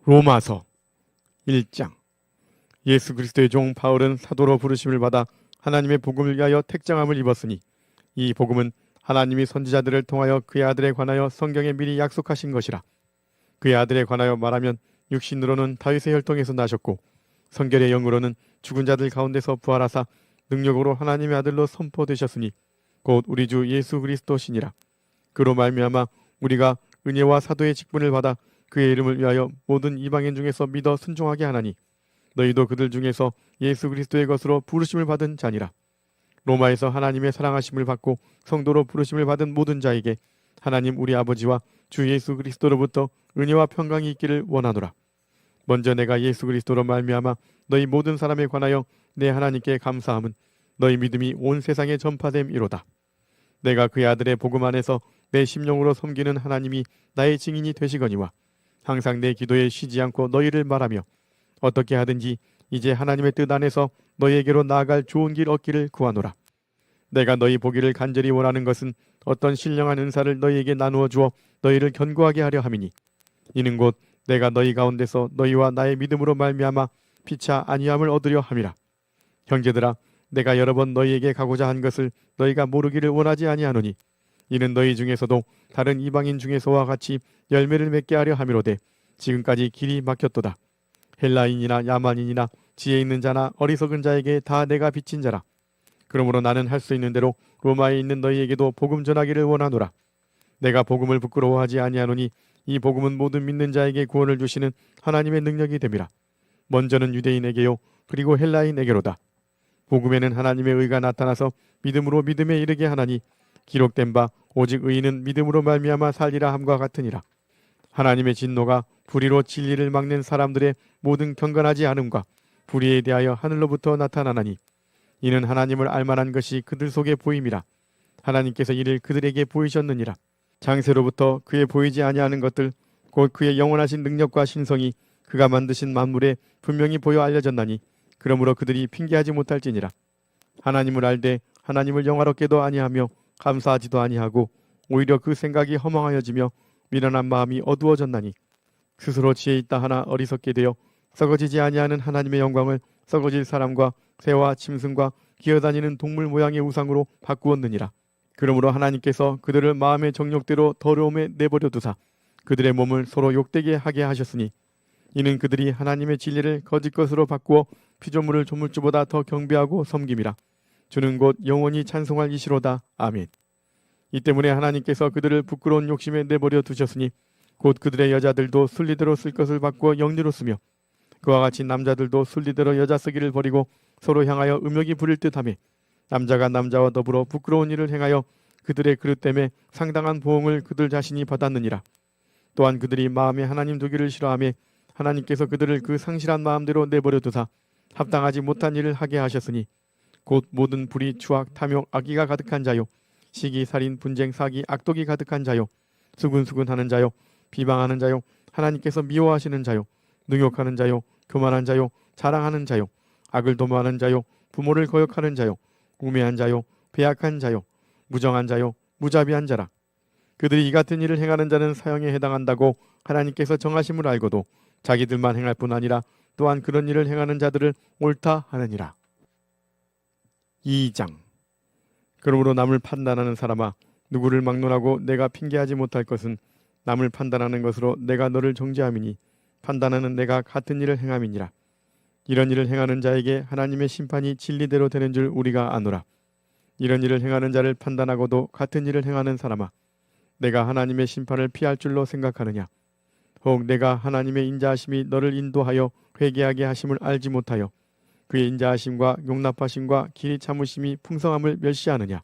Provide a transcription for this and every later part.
로마서 1장. 예수 그리스도의 종 바울은 사도로 부르심을 받아 하나님의 복음을 위하여 택정함을 입었으니 이 복음은 하나님이 선지자들을 통하여 그의 아들에 관하여 성경에 미리 약속하신 것이라. 그의 아들에 관하여 말하면 육신으로는 다윗의 혈통에서 나셨고 성결의 영으로는 죽은 자들 가운데서 부활하사 능력으로 하나님의 아들로 선포되셨으니 곧 우리 주 예수 그리스도시니라. 그로 말미암아 우리가 은혜와 사도의 직분을 받아 그의 이름을 위하여 모든 이방인 중에서 믿어 순종하게 하나니 너희도 그들 중에서 예수 그리스도의 것으로 부르심을 받은 자니라. 로마에서 하나님의 사랑하심을 받고 성도로 부르심을 받은 모든 자에게 하나님 우리 아버지와 주 예수 그리스도로부터 은혜와 평강이 있기를 원하노라. 먼저 내가 예수 그리스도로 말미암아 너희 모든 사람에 관하여 내 하나님께 감사함은 너희 믿음이 온 세상에 전파됨이로다. 내가 그의 아들의 복음 안에서 내 심령으로 섬기는 하나님이 나의 증인이 되시거니와 항상 내 기도에 쉬지 않고 너희를 말하며 어떻게 하든지 이제 하나님의 뜻 안에서 너희에게로 나아갈 좋은 길 얻기를 구하노라. 내가 너희 보기를 간절히 원하는 것은 어떤 신령한 은사를 너희에게 나누어 주어 너희를 견고하게 하려 함이니 이는 곧 내가 너희 가운데서 너희와 나의 믿음으로 말미암아 피차 아니함을 얻으려 함이라. 형제들아, 내가 여러 번 너희에게 가고자 한 것을 너희가 모르기를 원하지 아니하노니 이는 너희 중에서도 다른 이방인 중에서와 같이 열매를 맺게 하려 함이로되 지금까지 길이 막혔도다. 헬라인이나 야만인이나 지혜 있는 자나 어리석은 자에게 다 내가 빚진 자라. 그러므로 나는 할 수 있는 대로 로마에 있는 너희에게도 복음 전하기를 원하노라. 내가 복음을 부끄러워하지 아니하노니 이 복음은 모든 믿는 자에게 구원을 주시는 하나님의 능력이 됨이라. 먼저는 유대인에게요 그리고 헬라인에게로다. 복음에는 하나님의 의가 나타나서 믿음으로 믿음에 이르게 하나니 기록된 바 오직 의인은 믿음으로 말미암아 살리라 함과 같으니라. 하나님의 진노가 불의로 진리를 막는 사람들의 모든 경건하지 않음과 불의에 대하여 하늘로부터 나타나나니 이는 하나님을 알만한 것이 그들 속에 보임이라. 하나님께서 이를 그들에게 보이셨느니라. 장세로부터 그의 보이지 아니하는 것들 곧 그의 영원하신 능력과 신성이 그가 만드신 만물에 분명히 보여 알려졌나니 그러므로 그들이 핑계하지 못할지니라. 하나님을 알되 하나님을 영화롭게도 아니하며 감사하지도 아니하고 오히려 그 생각이 허망하여지며 미련한 마음이 어두워졌나니 스스로 지혜 있다 하나 어리석게 되어 썩어지지 아니하는 하나님의 영광을 썩어질 사람과 새와 짐승과 기어다니는 동물 모양의 우상으로 바꾸었느니라. 그러므로 하나님께서 그들을 마음의 정욕대로 더러움에 내버려 두사 그들의 몸을 서로 욕되게 하게 하셨으니 이는 그들이 하나님의 진리를 거짓 것으로 바꾸어 피조물을 조물주보다 더 경배하고 섬김이라. 주는 곧 영원히 찬송할 이시로다. 아멘. 이 때문에 하나님께서 그들을 부끄러운 욕심에 내버려 두셨으니 곧 그들의 여자들도 순리대로 쓸 것을 바꾸어 영리로 쓰며 그와 같이 남자들도 순리대로 여자 쓰기를 버리고 서로 향하여 음욕이 부릴 듯하며 남자가 남자와 더불어 부끄러운 일을 행하여 그들의 그릇 때문에 상당한 보응을 그들 자신이 받았느니라. 또한 그들이 마음에 하나님 두기를 싫어하며 하나님께서 그들을 그 상실한 마음대로 내버려 두사 합당하지 못한 일을 하게 하셨으니 곧 모든 불의, 추악, 탐욕, 악의가 가득한 자요 시기, 살인, 분쟁, 사기, 악독이 가득한 자요 수군수군하는 자요 비방하는 자요 하나님께서 미워하시는 자요 능욕하는 자요 교만한 자요 자랑하는 자요 악을 도모하는 자요 부모를 거역하는 자요 우매한 자요 배악한 자요 무정한 자요 무자비한 자라. 그들이 이 같은 일을 행하는 자는 사형에 해당한다고 하나님께서 정하심을 알고도 자기들만 행할 뿐 아니라 또한 그런 일을 행하는 자들을 옳다 하느니라. 2장. 그러므로 남을 판단하는 사람아, 누구를 막론하고 내가 핑계하지 못할 것은 남을 판단하는 것으로 내가 너를 정죄함이니 판단하는 내가 같은 일을 행함이니라. 이런 일을 행하는 자에게 하나님의 심판이 진리대로 되는 줄 우리가 아노라. 이런 일을 행하는 자를 판단하고도 같은 일을 행하는 사람아, 내가 하나님의 심판을 피할 줄로 생각하느냐? 혹 내가 하나님의 인자하심이 너를 인도하여 회개하게 하심을 알지 못하여 그의 인자하심과 용납하심과 길이 참으심이 풍성함을 멸시하느냐?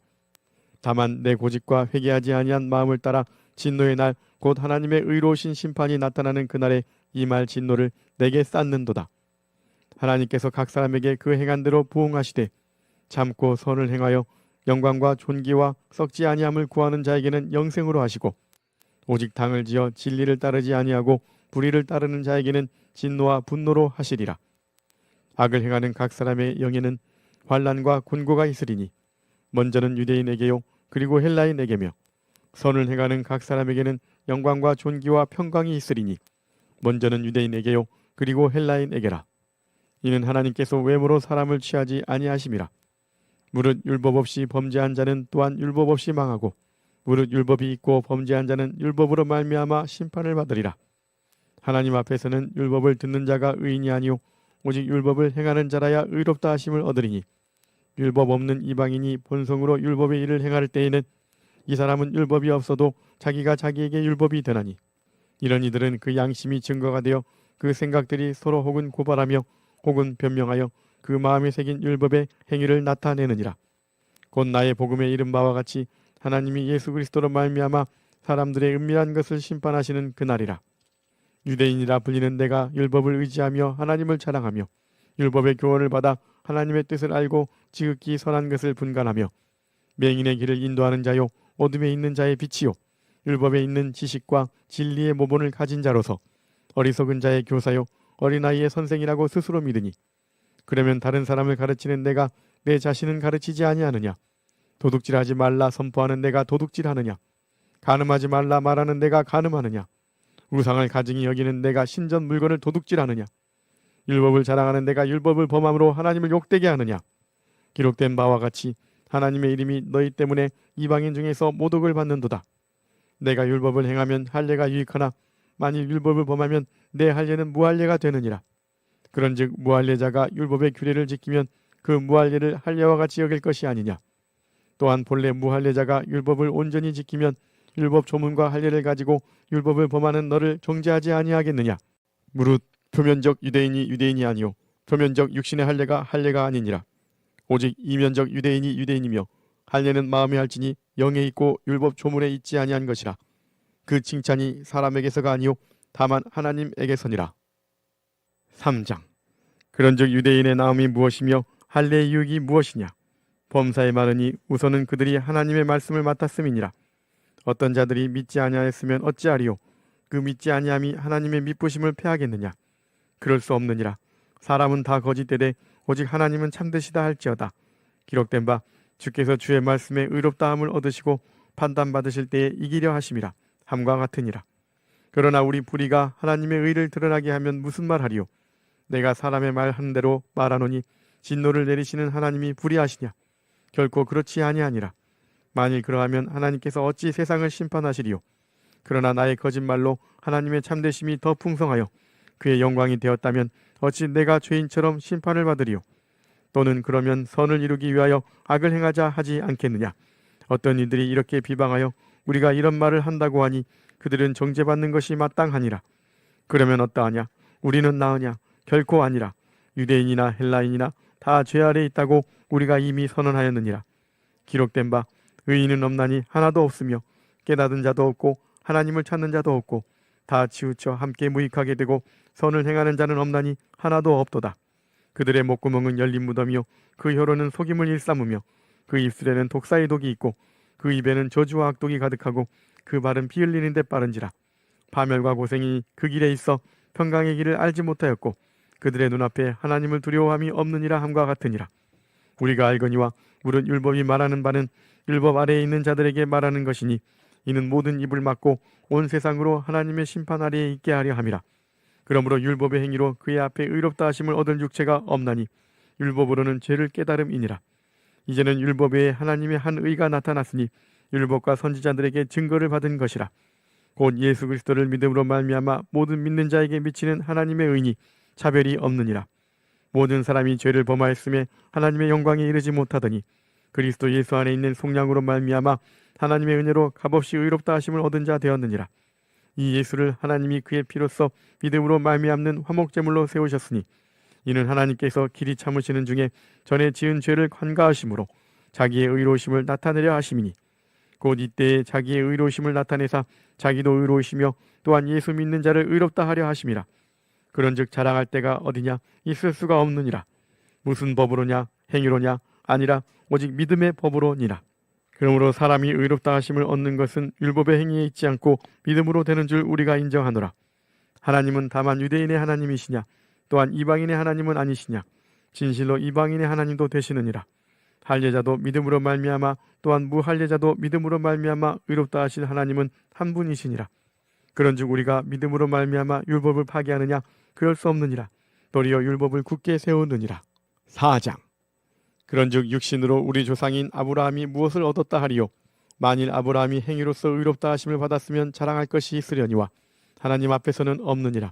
다만 내 고집과 회개하지 아니한 마음을 따라 진노의 날 곧 하나님의 의로우신 심판이 나타나는 그날에 이 말 진노를 내게 쌓는도다. 하나님께서 각 사람에게 그 행한 대로 부응하시되 참고 선을 행하여 영광과 존귀와 썩지 아니함을 구하는 자에게는 영생으로 하시고 오직 당을 지어 진리를 따르지 아니하고 불의를 따르는 자에게는 진노와 분노로 하시리라. 악을 행하는 각 사람의 영에는 환난과 곤고가 있으리니 먼저는 유대인에게요 그리고 헬라인에게며 선을 행하는 각 사람에게는 영광과 존귀와 평강이 있으리니 먼저는 유대인에게요 그리고 헬라인에게라. 이는 하나님께서 외모로 사람을 취하지 아니하심이라. 무릇 율법 없이 범죄한 자는 또한 율법 없이 망하고 무릇 율법이 있고 범죄한 자는 율법으로 말미암아 심판을 받으리라. 하나님 앞에서는 율법을 듣는 자가 의인이 아니요 오직 율법을 행하는 자라야 의롭다 하심을 얻으리니 율법 없는 이방인이 본성으로 율법의 일을 행할 때에는 이 사람은 율법이 없어도 자기가 자기에게 율법이 되나니 이런 이들은 그 양심이 증거가 되어 그 생각들이 서로 혹은 고발하며 혹은 변명하여 그 마음에 새긴 율법의 행위를 나타내느니라. 곧 나의 복음에 이른 바와 같이 하나님이 예수 그리스도로 말미암아 사람들의 은밀한 것을 심판하시는 그날이라. 유대인이라 불리는 내가 율법을 의지하며 하나님을 자랑하며 율법의 교훈을 받아 하나님의 뜻을 알고 지극히 선한 것을 분간하며 맹인의 길을 인도하는 자요 어둠에 있는 자의 빛이요 율법에 있는 지식과 진리의 모본을 가진 자로서 어리석은 자의 교사요 어린아이의 선생이라고 스스로 믿으니 그러면 다른 사람을 가르치는 내가 내 자신은 가르치지 아니하느냐? 도둑질하지 말라 선포하는 내가 도둑질하느냐? 간음하지 말라 말하는 내가 간음하느냐? 우상을 가증히 여기는 내가 신전 물건을 도둑질하느냐? 율법을 자랑하는 내가 율법을 범함으로 하나님을 욕되게 하느냐? 기록된 바와 같이 하나님의 이름이 너희 때문에 이방인 중에서 모독을 받는도다. 내가 율법을 행하면 할례가 유익하나 만일 율법을 범하면 내 할례는 무할례가 되느니라. 그런즉 무할례자가 율법의 규례를 지키면 그 무할례를 할례와 같이 여길 것이 아니냐. 또한 본래 무할례자가 율법을 온전히 지키면 율법 조문과 할례를 가지고 율법을 범하는 너를 정죄하지 아니하겠느냐. 무릇 표면적 유대인이 유대인이 아니요 표면적 육신의 할례가 할례가 아니니라. 오직 이면적 유대인이 유대인이며 할례는 마음에 할지니 영에 있고 율법 조문에 있지 아니한 것이라. 그 칭찬이 사람에게서가 아니요 다만 하나님에게서니라. 3장. 그런즉 유대인의 나음이 무엇이며 할례의 유익이 무엇이냐. 범사에 말하니 우선은 그들이 하나님의 말씀을 맡았음이니라. 어떤 자들이 믿지 아니하였으면 어찌하리요. 그 믿지 아니함이 하나님의 믿부심을 패하겠느냐. 그럴 수 없느니라. 사람은 다 거짓되되 오직 하나님은 참되시다 할지어다. 기록된 바 주께서 주의 말씀에 의롭다함을 얻으시고 판단받으실 때에 이기려 하심이라 함과 같으니라. 그러나 우리 불의가 하나님의 의를 드러나게 하면 무슨 말하리요. 내가 사람의 말하는 대로 말하노니 진노를 내리시는 하나님이 불의하시냐. 결코 그렇지 아니하니라. 만일 그러하면 하나님께서 어찌 세상을 심판하시리요. 그러나 나의 거짓말로 하나님의 참되심이 더 풍성하여 그의 영광이 되었다면 어찌 내가 죄인처럼 심판을 받으리요. 또는 그러면 선을 이루기 위하여 악을 행하자 하지 않겠느냐. 어떤 이들이 이렇게 비방하여 우리가 이런 말을 한다고 하니 그들은 정죄받는 것이 마땅하니라. 그러면 어떠하냐. 우리는 나으냐. 결코 아니라. 유대인이나 헬라인이나 다 죄 아래 있다고 우리가 이미 선언하였느니라. 기록된 바 의인은 없나니 하나도 없으며 깨닫은 자도 없고 하나님을 찾는 자도 없고 다 치우쳐 함께 무익하게 되고 선을 행하는 자는 없나니 하나도 없도다. 그들의 목구멍은 열린 무덤이요 그 혀로는 속임을 일삼으며 그 입술에는 독사의 독이 있고 그 입에는 저주와 악독이 가득하고 그 발은 피 흘리는 데 빠른지라. 파멸과 고생이 그 길에 있어 평강의 길을 알지 못하였고 그들의 눈앞에 하나님을 두려워함이 없느니라 함과 같으니라. 우리가 알거니와 무릇 율법이 말하는 바는 율법 아래에 있는 자들에게 말하는 것이니 이는 모든 입을 막고 온 세상으로 하나님의 심판 아래에 있게 하려 함이라. 그러므로 율법의 행위로 그의 앞에 의롭다 하심을 얻을 육체가 없나니 율법으로는 죄를 깨달음이니라. 이제는 율법 외에 하나님의 한 의가 나타났으니 율법과 선지자들에게 증거를 받은 것이라. 곧 예수 그리스도를 믿음으로 말미암아 모든 믿는 자에게 미치는 하나님의 의니 차별이 없느니라. 모든 사람이 죄를 범하였음에 하나님의 영광에 이르지 못하더니 그리스도 예수 안에 있는 속량으로 말미암아 하나님의 은혜로 값없이 의롭다 하심을 얻은 자 되었느니라. 이 예수를 하나님이 그의 피로써 믿음으로 말미암는 화목제물로 세우셨으니 이는 하나님께서 길이 참으시는 중에 전에 지은 죄를 관가하심으로 자기의 의로우심을 나타내려 하심이니 곧 이때에 자기의 의로우심을 나타내사 자기도 의로우시며 또한 예수 믿는 자를 의롭다 하려 하심이라. 그런즉 자랑할 때가 어디냐. 있을 수가 없느니라. 무슨 법으로냐. 행위로냐. 아니라 오직 믿음의 법으로니라. 그러므로 사람이 의롭다 하심을 얻는 것은 율법의 행위에 있지 않고 믿음으로 되는 줄 우리가 인정하노라. 하나님은 다만 유대인의 하나님이시냐. 또한 이방인의 하나님은 아니시냐. 진실로 이방인의 하나님도 되시느니라. 할례자도 믿음으로 말미암아 또한 무할례자도 믿음으로 말미암아 의롭다 하신 하나님은 한 분이시니라. 그런즉 우리가 믿음으로 말미암아 율법을 파기하느냐? 그럴 수 없느니라. 도리어 율법을 굳게 세우느니라. 4장. 그런즉 육신으로 우리 조상인 아브라함이 무엇을 얻었다 하리요? 만일 아브라함이 행위로서 의롭다 하심을 받았으면 자랑할 것이 있으려니와 하나님 앞에서는 없느니라.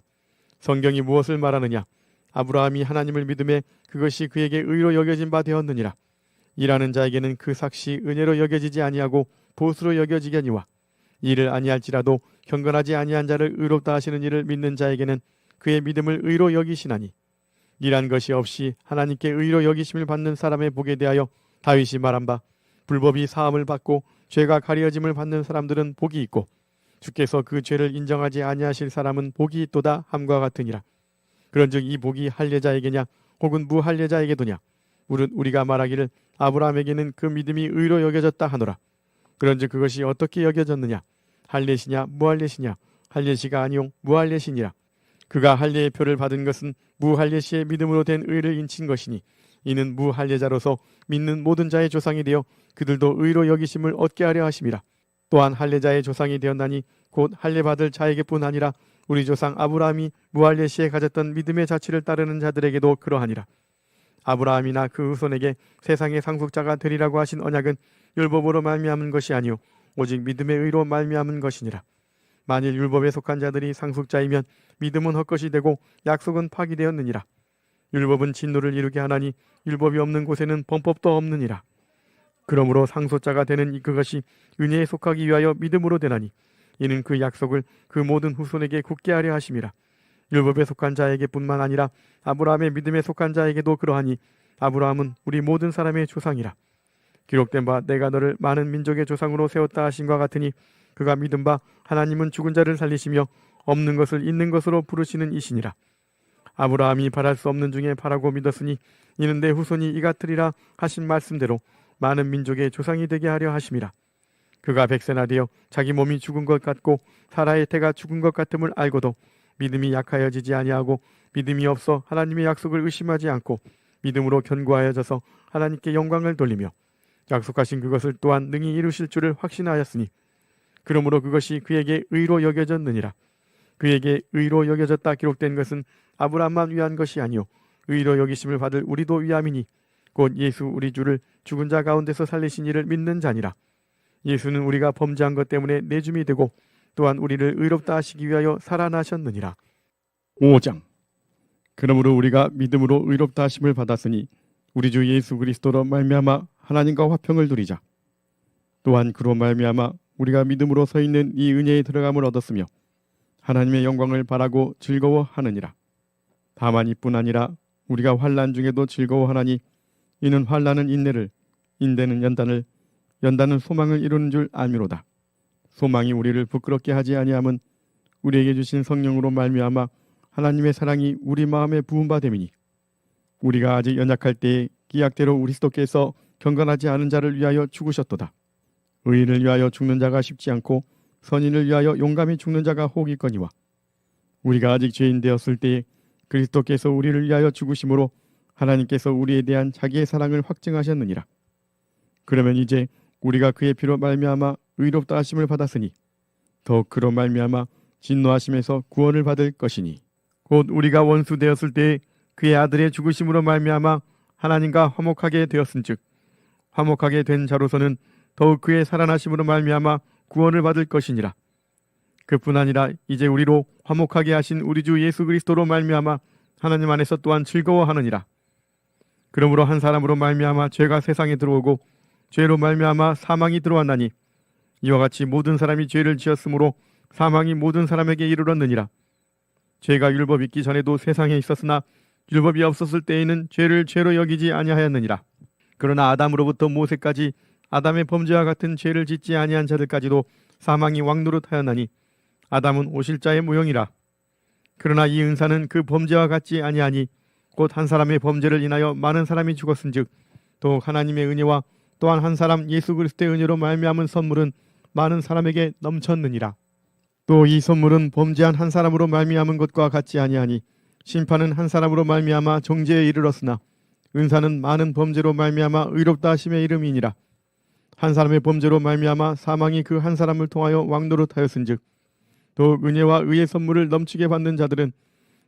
성경이 무엇을 말하느냐? 아브라함이 하나님을 믿음에 그것이 그에게 의로 여겨진 바 되었느니라. 일하는 자에게는 그 삭시 은혜로 여겨지지 아니하고 보수로 여겨지려니와 이를 아니할지라도 경건하지 아니한 자를 의롭다 하시는 이를 믿는 자에게는 그의 믿음을 의로 여기시나니 일한 것이 없이 하나님께 의로 여기심을 받는 사람의 복에 대하여 다윗이 말한 바 불법이 사함을 받고 죄가 가려짐을 받는 사람들은 복이 있고 주께서 그 죄를 인정하지 아니하실 사람은 복이 있도다 함과 같으니라. 그런즉 이 복이 할례자에게냐 혹은 무할례자에게도냐? 우리가 말하기를 아브라함에게는 그 믿음이 의로 여겨졌다 하노라. 그런즉 그것이 어떻게 여겨졌느냐? 할례시냐 무할례시냐? 할례시가 아니요 무할례시니라. 그가 할례의 표를 받은 것은 무할례시의 믿음으로 된 의를 인친 것이니 이는 무할례자로서 믿는 모든 자의 조상이 되어 그들도 의로 여기심을 얻게 하려 하심이라. 또한 할례자의 조상이 되었나니 곧 할례받을 자에게뿐 아니라 우리 조상 아브라함이 무할례시에 가졌던 믿음의 자취를 따르는 자들에게도 그러하니라. 아브라함이나 그 후손에게 세상의 상속자가 되리라고 하신 언약은 율법으로 말미암은 것이 아니요 오직 믿음의 의로 말미암은 것이니라. 만일 율법에 속한 자들이 상속자이면 믿음은 헛것이 되고 약속은 파기되었느니라. 율법은 진노를 이루게 하나니 율법이 없는 곳에는 범법도 없느니라. 그러므로 상속자가 되는 그것이 은혜에 속하기 위하여 믿음으로 되나니 이는 그 약속을 그 모든 후손에게 굳게 하려 하심이라. 율법에 속한 자에게뿐만 아니라 아브라함의 믿음에 속한 자에게도 그러하니 아브라함은 우리 모든 사람의 조상이라. 기록된 바 내가 너를 많은 민족의 조상으로 세웠다 하신과 같으니 그가 믿은 바 하나님은 죽은 자를 살리시며 없는 것을 있는 것으로 부르시는 이시니라. 아브라함이 바랄 수 없는 중에 바라고 믿었으니 이는 내 후손이 이 같으리라 하신 말씀대로 많은 민족의 조상이 되게 하려 하심이라. 그가 백세나 되어 자기 몸이 죽은 것 같고 사라의 태가 죽은 것 같음을 알고도 믿음이 약하여지지 아니하고 믿음이 없어 하나님의 약속을 의심하지 않고 믿음으로 견고하여져서 하나님께 영광을 돌리며 약속하신 그것을 또한 능히 이루실 줄을 확신하였으니 그러므로 그것이 그에게 의로 여겨졌느니라. 그에게 의로 여겨졌다 기록된 것은 아브라함만 위한 것이 아니요 의로 여기심을 받을 우리도 위함이니 곧 예수 우리 주를 죽은 자 가운데서 살리신 이를 믿는 자니라. 예수는 우리가 범죄한 것 때문에 내줌이 되고 또한 우리를 의롭다 하시기 위하여 살아나셨느니라. 5장. 그러므로 우리가 믿음으로 의롭다 하심을 받았으니 우리 주 예수 그리스도로 말미암아 하나님과 화평을 누리자. 또한 그로 말미암아 우리가 믿음으로 서 있는 이 은혜에 들어감을 얻었으며 하나님의 영광을 바라고 즐거워하느니라. 다만 이뿐 아니라 우리가 환난 중에도 즐거워하나니 이는 환난은 인내를, 인내는 연단을, 연단은 소망을 이루는 줄 알미로다. 소망이 우리를 부끄럽게 하지 아니함은 우리에게 주신 성령으로 말미암아 하나님의 사랑이 우리 마음에 부은 바 됨이니 우리가 아직 연약할 때에 기약대로 그리스도께서 경건하지 않은 자를 위하여 죽으셨도다. 의인을 위하여 죽는 자가 쉽지 않고 선인을 위하여 용감히 죽는 자가 혹 있거니와 우리가 아직 죄인 되었을 때에 그리스도께서 우리를 위하여 죽으심으로 하나님께서 우리에 대한 자기의 사랑을 확증하셨느니라. 그러면 이제 우리가 그의 피로 말미암아 의롭다 하심을 받았으니 더욱 그로 말미암아 진노하심에서 구원을 받을 것이니 곧 우리가 원수 되었을 때에 그의 아들의 죽으심으로 말미암아 하나님과 화목하게 되었은즉 화목하게 된 자로서는 더욱 그의 살아나심으로 말미암아 구원을 받을 것이니라. 그뿐 아니라 이제 우리로 화목하게 하신 우리 주 예수 그리스도로 말미암아 하나님 안에서 또한 즐거워하느니라. 그러므로 한 사람으로 말미암아 죄가 세상에 들어오고 죄로 말미암아 사망이 들어왔나니 이와 같이 모든 사람이 죄를 지었으므로 사망이 모든 사람에게 이르렀느니라. 죄가 율법 있기 전에도 세상에 있었으나 율법이 없었을 때에는 죄를 죄로 여기지 아니하였느니라. 그러나 아담으로부터 모세까지 아담의 범죄와 같은 죄를 짓지 아니한 자들까지도 사망이 왕노릇하였나니 아담은 오실자의 모형이라. 그러나 이 은사는 그 범죄와 같지 아니하니 곧 한 사람의 범죄를 인하여 많은 사람이 죽었은즉 더욱 하나님의 은혜와 또한 한 사람 예수 그리스도의 은혜로 말미암은 선물은 많은 사람에게 넘쳤느니라. 또 이 선물은 범죄한 한 사람으로 말미암은 것과 같지 아니하니 심판은 한 사람으로 말미암아 정죄에 이르렀으나 은사는 많은 범죄로 말미암아 의롭다 하심의 이름이니라. 한 사람의 범죄로 말미암아 사망이 그 한 사람을 통하여 왕노릇하였은즉 더욱 은혜와 의의 선물을 넘치게 받는 자들은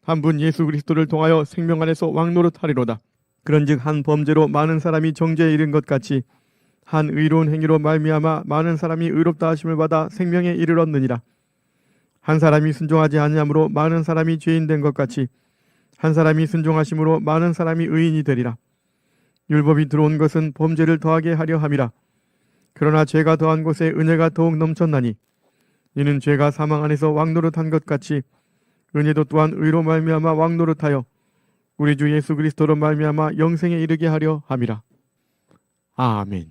한 분 예수 그리스도를 통하여 생명 안에서 왕노릇하리로다. 그런즉 한 범죄로 많은 사람이 정죄에 이른 것 같이 한 의로운 행위로 말미암아 많은 사람이 의롭다 하심을 받아 생명에 이르렀느니라. 한 사람이 순종하지 아니함으로 많은 사람이 죄인 된 것 같이 한 사람이 순종하심으로 많은 사람이 의인이 되리라. 율법이 들어온 것은 범죄를 더하게 하려 함이라. 그러나 죄가 더한 곳에 은혜가 더욱 넘쳤나니 이는 죄가 사망 안에서 왕노릇한 것 같이 은혜도 또한 의로 말미암아 왕노릇하여 우리 주 예수 그리스도로 말미암아 영생에 이르게 하려 함이라. 아멘.